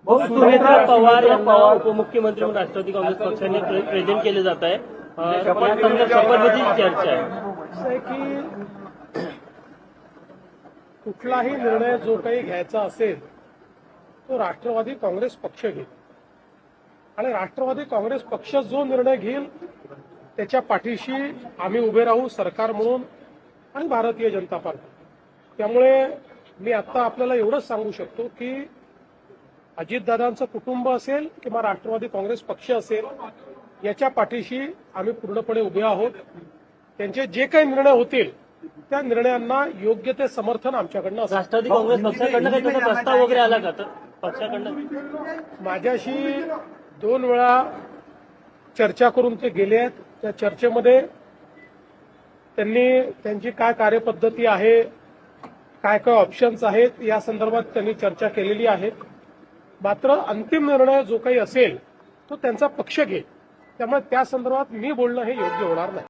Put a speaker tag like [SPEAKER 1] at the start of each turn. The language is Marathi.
[SPEAKER 1] सुनेत्रा पवार यांना उपमुख्यमंत्री म्हणून राष्ट्रवादी काँग्रेस पक्षाने प्रेझेंट केले जात आहे. शपथविधीची चर्चा आहे.
[SPEAKER 2] असं आहे की कुठलाही निर्णय जो काही घ्यायचा असेल तो राष्ट्रवादी काँग्रेस पक्ष घेईल आणि राष्ट्रवादी काँग्रेस पक्ष जो निर्णय घेईल त्याच्या पाठीशी आम्ही उभे राहू, सरकार म्हणून आणि भारतीय जनता पार्टी. त्यामुळे मी आता आपल्याला एवढंच सांगू शकतो की अजितदादांचं कुटुंब असेल किंवा राष्ट्रवादी काँग्रेस पक्ष असेल याच्या पाठीशी आम्ही पूर्णपणे उभे आहोत. त्यांचे जे काही निर्णय होतील त्या निर्णयांना योग्य ते समर्थन आमच्याकडनं असेल.
[SPEAKER 1] राष्ट्रवादी काँग्रेस पक्षाकडनं काही तसा प्रस्ताव वगैरे आला का? तर पक्षाकडनं
[SPEAKER 2] माझ्याशी 2 वेळा चर्चा करून ते गेले आहेत. त्या चर्चेमध्ये त्यांनी त्यांची काय कार्यपद्धती आहे, काय काय ऑप्शन्स आहेत या संदर्भात त्यांनी चर्चा केलेली आहे. मात्र अंतिम निर्णय जो काही असेल तो त्यांचा पक्ष घेईल. त्यामुळे त्या संदर्भात मी बोलणं हे योग्य होणार नाही.